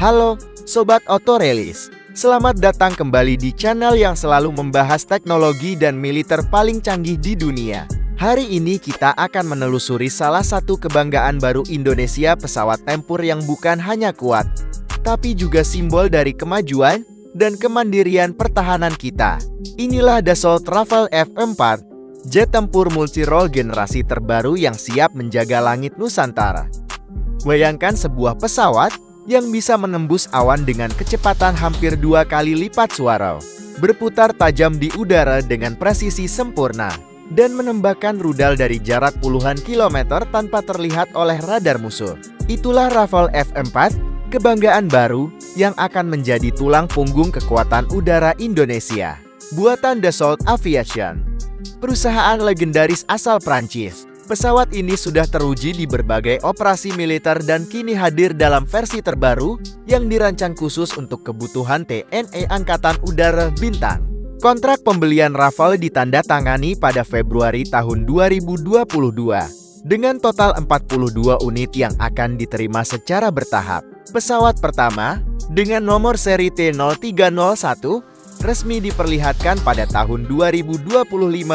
Halo, Sobat Otorelis. Selamat datang kembali di channel yang selalu membahas teknologi dan militer paling canggih di dunia. Hari ini kita akan menelusuri salah satu kebanggaan baru Indonesia, pesawat tempur yang bukan hanya kuat, tapi juga simbol dari kemajuan dan kemandirian pertahanan kita. Inilah Dassault Rafale F4, jet tempur multirole generasi terbaru yang siap menjaga langit Nusantara. Bayangkan sebuah pesawat yang bisa menembus awan dengan kecepatan hampir 2 kali lipat suara, berputar tajam di udara dengan presisi sempurna, dan menembakkan rudal dari jarak puluhan kilometer tanpa terlihat oleh radar musuh. Itulah Rafale F4, kebanggaan baru yang akan menjadi tulang punggung kekuatan udara Indonesia. Buatan Dassault Aviation, perusahaan legendaris asal Prancis. Pesawat ini sudah teruji di berbagai operasi militer dan kini hadir dalam versi terbaru yang dirancang khusus untuk kebutuhan TNI Angkatan Udara Bintang. Kontrak pembelian Rafale ditandatangani pada Februari tahun 2022 dengan total 42 unit yang akan diterima secara bertahap. Pesawat pertama dengan nomor seri T0301 resmi diperlihatkan pada tahun 2025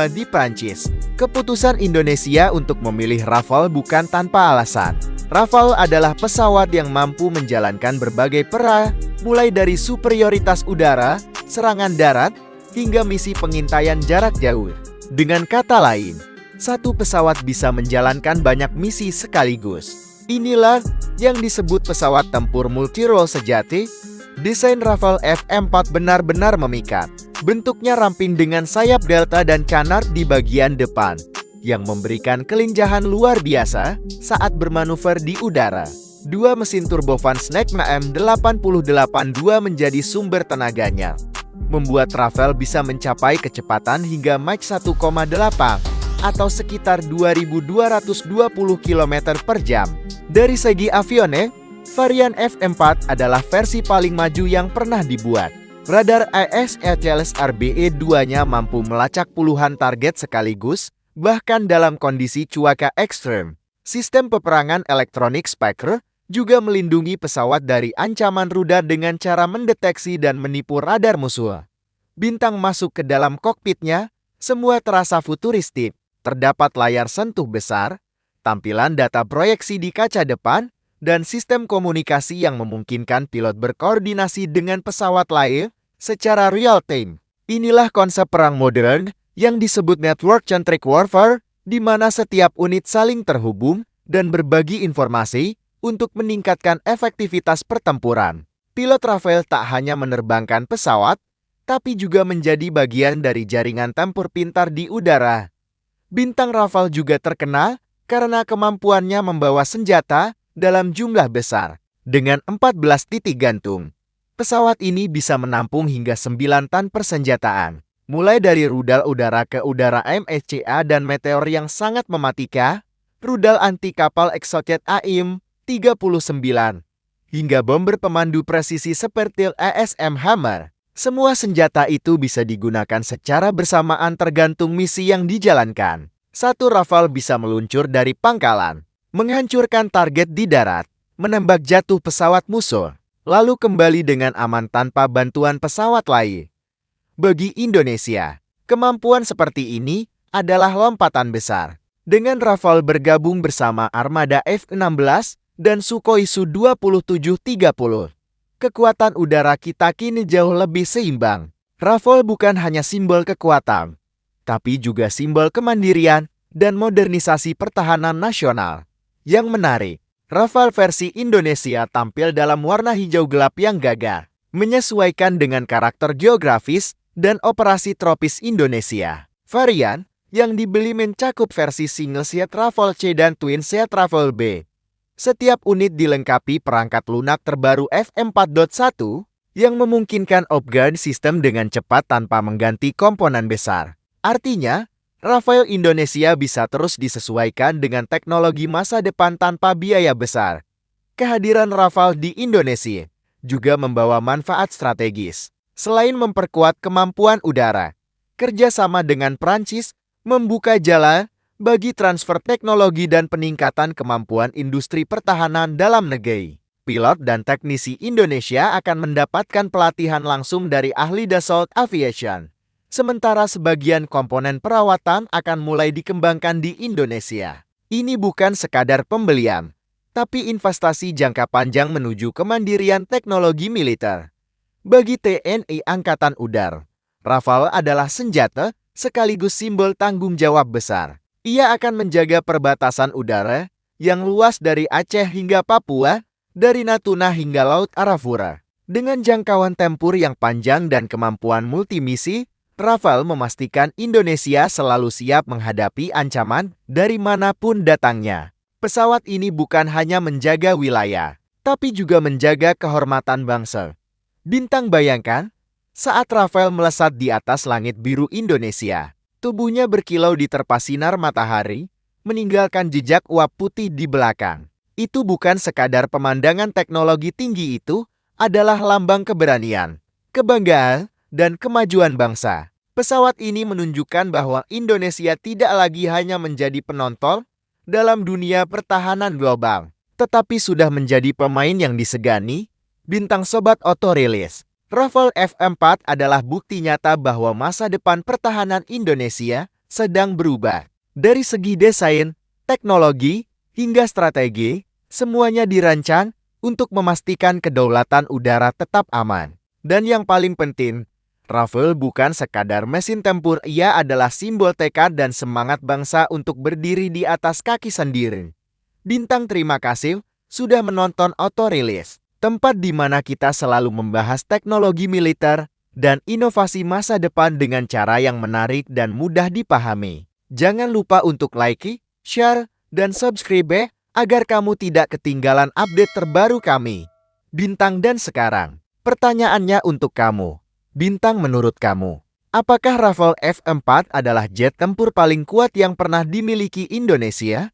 di Prancis. Keputusan Indonesia untuk memilih Rafale bukan tanpa alasan. Rafale adalah pesawat yang mampu menjalankan berbagai peran, mulai dari superioritas udara, serangan darat, hingga misi pengintaian jarak jauh. Dengan kata lain, satu pesawat bisa menjalankan banyak misi sekaligus. Inilah yang disebut pesawat tempur multirole sejati. Desain Rafale F4 benar-benar memikat. Bentuknya ramping dengan sayap delta dan canard di bagian depan, yang memberikan kelincahan luar biasa saat bermanuver di udara. Dua mesin turbofan Snecma M882 menjadi sumber tenaganya, membuat Rafale bisa mencapai kecepatan hingga Mach 1,8 atau sekitar 2.220 km per jam. Dari segi avionik, varian F4 adalah versi paling maju yang pernah dibuat. Radar AESA RBE-2-nya mampu melacak puluhan target sekaligus, bahkan dalam kondisi cuaca ekstrem. Sistem peperangan elektronik Spectre juga melindungi pesawat dari ancaman rudal dengan cara mendeteksi dan menipu radar musuh. Bintang masuk ke dalam kokpitnya, semua terasa futuristik. Terdapat layar sentuh besar, tampilan data proyeksi di kaca depan, dan sistem komunikasi yang memungkinkan pilot berkoordinasi dengan pesawat lain secara real-time. Inilah konsep perang modern yang disebut network-centric warfare, di mana setiap unit saling terhubung dan berbagi informasi untuk meningkatkan efektivitas pertempuran. Pilot Rafale tak hanya menerbangkan pesawat, tapi juga menjadi bagian dari jaringan tempur pintar di udara. Bintang Rafale juga terkenal karena kemampuannya membawa senjata dalam jumlah besar. Dengan 14 titik gantung, pesawat ini bisa menampung hingga 9 ton persenjataan, mulai dari rudal udara ke udara MSCA dan meteor yang sangat mematikan, rudal anti kapal Exocet AIM-39, hingga bomber pemandu presisi seperti ASM Hammer. Semua senjata itu bisa digunakan secara bersamaan tergantung misi yang dijalankan. Satu Rafale bisa meluncur dari pangkalan, menghancurkan target di darat, menembak jatuh pesawat musuh, lalu kembali dengan aman tanpa bantuan pesawat lain. Bagi Indonesia, kemampuan seperti ini adalah lompatan besar. Dengan Rafale bergabung bersama armada F-16 dan Sukhoi Su-2730, kekuatan udara kita kini jauh lebih seimbang. Rafale bukan hanya simbol kekuatan, tapi juga simbol kemandirian dan modernisasi pertahanan nasional. Yang menarik, Rafale versi Indonesia tampil dalam warna hijau gelap yang gagah, menyesuaikan dengan karakter geografis dan operasi tropis Indonesia. Varian yang dibeli mencakup versi single seat Rafale C dan twin seat Rafale B. Setiap unit dilengkapi perangkat lunak terbaru F4.1 yang memungkinkan upgrade sistem dengan cepat tanpa mengganti komponen besar. Artinya, Rafale Indonesia bisa terus disesuaikan dengan teknologi masa depan tanpa biaya besar. Kehadiran Rafale di Indonesia juga membawa manfaat strategis. Selain memperkuat kemampuan udara, kerjasama dengan Prancis membuka jalan bagi transfer teknologi dan peningkatan kemampuan industri pertahanan dalam negeri. pilot dan teknisi Indonesia akan mendapatkan pelatihan langsung dari ahli Dassault Aviation. Sementara sebagian komponen perawatan akan mulai dikembangkan di Indonesia. Ini bukan sekadar pembelian, tapi investasi jangka panjang menuju kemandirian teknologi militer. Bagi TNI Angkatan Udara, Rafale adalah senjata sekaligus simbol tanggung jawab besar. Ia akan menjaga perbatasan udara yang luas dari Aceh hingga Papua, dari Natuna hingga Laut Arafura. Dengan jangkauan tempur yang panjang dan kemampuan multimisi, Rafale memastikan Indonesia selalu siap menghadapi ancaman dari manapun datangnya. Pesawat ini bukan hanya menjaga wilayah, tapi juga menjaga kehormatan bangsa. Bintang bayangkan, saat Rafale melesat di atas langit biru Indonesia, tubuhnya berkilau diterpa sinar matahari, meninggalkan jejak uap putih di belakang. Itu bukan sekadar pemandangan teknologi tinggi, itu adalah lambang keberanian, kebanggaan, dan kemajuan bangsa. Pesawat ini menunjukkan bahwa Indonesia tidak lagi hanya menjadi penonton dalam dunia pertahanan global, tetapi sudah menjadi pemain yang disegani. Bintang Sobat Auto Release, Rafale F4 adalah bukti nyata bahwa masa depan pertahanan Indonesia sedang berubah. Dari segi desain, teknologi, hingga strategi, semuanya dirancang untuk memastikan kedaulatan udara tetap aman. Dan yang paling penting, Rafale bukan sekadar mesin tempur, ia adalah simbol tekad dan semangat bangsa untuk berdiri di atas kaki sendiri. Bintang, terima kasih sudah menonton Auto Release, tempat di mana kita selalu membahas teknologi militer dan inovasi masa depan dengan cara yang menarik dan mudah dipahami. Jangan lupa untuk like, share, dan subscribe agar kamu tidak ketinggalan update terbaru kami. Bintang, dan sekarang pertanyaannya untuk kamu. Bintang, menurut kamu, apakah Rafale F4 adalah jet tempur paling kuat yang pernah dimiliki Indonesia?